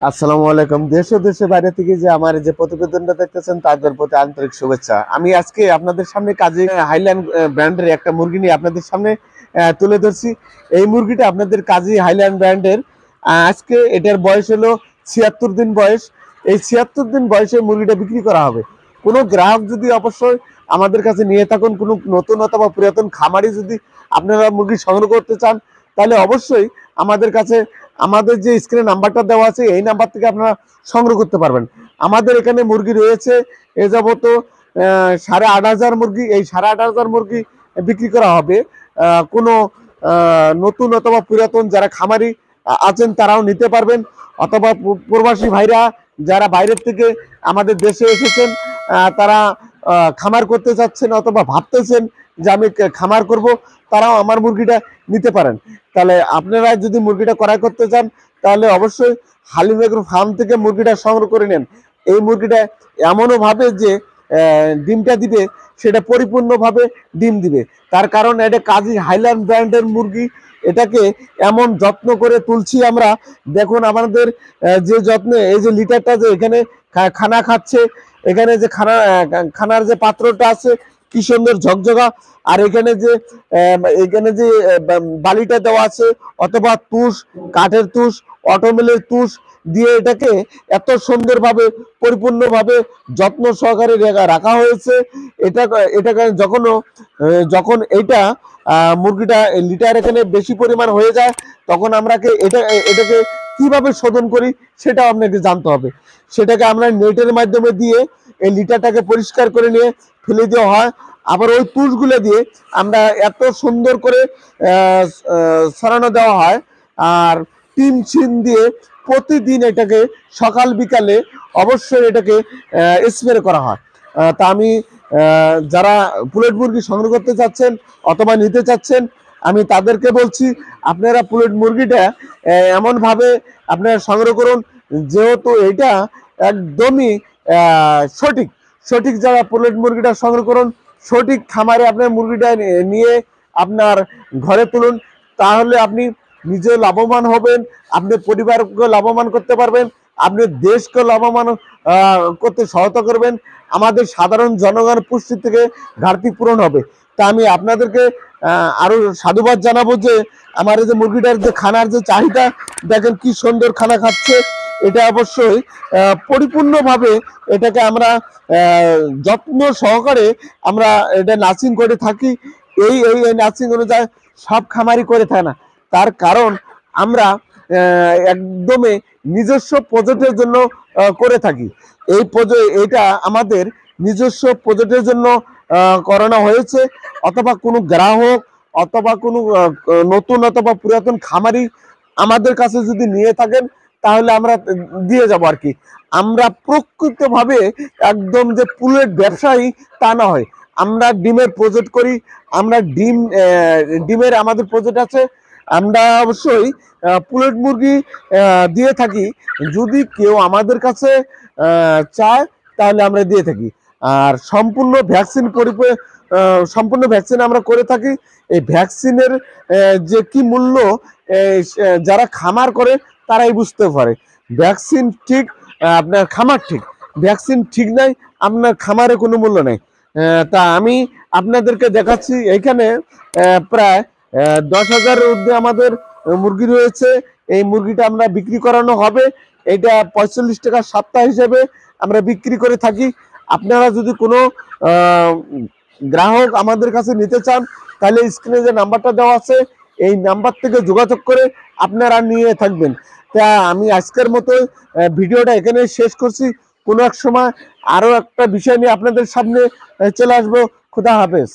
আসসালামু আলাইকুম। দেশ ও দেশের বাইরে থেকে যে আমার যে প্রতিবেদনটা দেখতেছেন তাদের প্রতি আন্তরিক শুভেচ্ছা। আমি আজকে আপনাদের সামনে কাজী হাইল্যান্ড ব্র্যান্ডের একটা মুরগি নিয়ে আপনাদের সামনে তুলে ধরছি। এই মুরগিটা আপনাদের কাজী হাইল্যান্ড ব্র্যান্ডের। আজকে এটার বয়স হলো ৭৬ দিন বয়স। এই ৭৬ দিন বয়সে মুরগিটা বিক্রি করা হবে। কোনো গ্রাহক যদি অবশ্যই আমাদের কাছে নিয়ে থাকুন, কোনো নতুন অথবা পুরাতন খামারি যদি আপনারা মুরগি সংগ্রহ করতে চান, তাহলে অবশ্যই আমাদের কাছে আমাদের যে স্ক্রিনে নাম্বারটা দেওয়া আছে এই নাম্বার থেকে আপনারা সংগ্রহ করতে পারবেন। আমাদের এখানে মুরগি রয়েছে এ যাবত ৮,৫০০ মুরগি। এই ৮,৫০০ মুরগি বিক্রি করা হবে। কোনো নতুন অথবা পুরাতন যারা খামারি আছেন তারাও নিতে পারবেন, অথবা প্রবাসী ভাইরা যারা বাইরের থেকে আমাদের দেশে এসেছেন তারা খামার করতে চাচ্ছেন অথবা ভাবতেছেন যে আমি খামার করব, তারাও আমার মুরগিটা নিতে পারেন। তাহলে আপনারা যদি মুরগিটা ক্রয় করতে চান তাহলে অবশ্যই হালিম এগ্রো ফার্ম থেকে মুরগিটা সংগ্রহ করে নেন। এই মুরগিটা এমনও ভাবে যে ডিমটা দিবে সেটা পরিপূর্ণভাবে ডিম দিবে, তার কারণ এটা কাজী হাইল্যান্ড ব্র্যান্ডের মুরগি। এটাকে এমন যত্ন করে তুলছি আমরা, দেখুন আমাদের যে যত্নে এই যে লিটারটা যে এখানে খানা খাচ্ছে, এখানে যে খানার যে পাত্রটা আছে কি সুন্দর ঝকঝকা, আর এখানে যে বালিটা দেওয়া আছে অথবা তুষ, কাঠের তুষ, অটোমেলের তুষ দিয়ে এটাকে এত সুন্দরভাবে পরিপূর্ণভাবে যত্ন সহকারে রাখা হয়েছে। এটাকে যখন এইটা মুরগিটা লিটার এখানে বেশি পরিমাণ হয়ে যায়, তখন এটাকে কিভাবে শোধন করি সেটা আপনাকে জানতে হবে। সেটাকে আমরা নেটের মাধ্যমে দিয়ে এই লিটারটাকে পরিষ্কার করে নিয়ে ফেলে দেওয়া হয়। আবার ওই তুষগুলো দিয়ে আমরা এত সুন্দর করে ছড়ানো দেওয়া হয়। আর টিন ছিন দিয়ে প্রতিদিন এটাকে সকাল বিকালে অবশ্যই এটাকে স্প্রে করা হয়। তা আমি যারা পুলেট মুরগি সংগ্রহ করতে চাচ্ছেন অথবা নিতে চাচ্ছেন, আমি তাদেরকে বলছি আপনারা পুলেট মুরগিটা এমনভাবে আপনারা সংগ্রহ করুন যেহেতু এটা একদমই সঠিক যারা পুলেট মুরগিটা সংগ্রহ করুন, সঠিক খামারে আপনার মুরগিটা নিয়ে আপনার ঘরে তুলুন, তাহলে আপনি নিজে লাভবান হবেন, আপনি পরিবারকে লাভবান করতে পারবেন, আপনি দেশকে লাভবান করতে সহায়তা করবেন, আমাদের সাধারণ জনগণ পুষ্টি থেকে ঘাটতি পূরণ হবে। তা আমি আপনাদেরকে আরো সাধুবাদ জানাবো যে আমার এই যে মুরগিটার যে খানার যে চাহিদা, দেখেন কি সুন্দর খানা খাচ্ছে। এটা অবশ্যই পরিপূর্ণভাবে এটাকে আমরা যত্ন সহকারে আমরা এটা নার্সিং করে থাকি। এই নার্সিং অনুযায়ী সব খামারি করে থাকে না, তার কারণ আমরা একদমই নিজস্ব প্রজেক্টের জন্য করে থাকি। এটা আমাদের নিজস্ব প্রজেক্টের জন্য করানো হয়েছে, অথবা কোনো গ্রাহক অথবা কোনো নতুন অথবা পুরাতন খামারি আমাদের কাছে যদি নিয়ে থাকেন তাহলে আমরা দিয়ে যাব আর কি। আমরা প্রকৃতভাবে একদম যে পুলেট ব্যবসায়ী তা না হয়, আমরা ডিমের প্রজেক্ট করি, আমরা ডিমের আমাদের প্রজেক্ট আছে। আমরা অবশ্যই পুলেট মুরগি দিয়ে থাকি, যদি কেউ আমাদের কাছে চায় তাহলে আমরা দিয়ে থাকি। আর সম্পূর্ণ ভ্যাকসিন আমরা করে থাকি। এই ভ্যাকসিনের যে কি মূল্য যারা খামার করে তারাই বুঝতে পারে। ভ্যাকসিন ঠিক, আপনার খামার ঠিক, ভ্যাকসিন ঠিক নাই, আপনার খামারে কোনো মূল্য নেই। তা আমি আপনাদেরকে দেখাচ্ছি এখানে প্রায় 10,000-এর ঊর্ধ্বে আমাদের মুরগি রয়েছে। এই মুরগিটা আমরা বিক্রি করানো হবে, এটা 45 টাকা সপ্তাহ হিসেবে আমরা বিক্রি করে থাকি। আপনারা যদি কোনো গ্রাহক আমাদের কাছে নিতে চান তাহলে স্ক্রিনে যে নাম্বারটা দেওয়া আছে এই নাম্বার থেকে যোগাযোগ করে আপনারা নিয়ে থাকবেন। তা আমি আজকের মতো ভিডিওটা এখানে শেষ করছি। কোনো এক সময় আরো একটা বিষয় নিয়ে আপনাদের সামনে চলে আসবো। খুদা হাফেজ।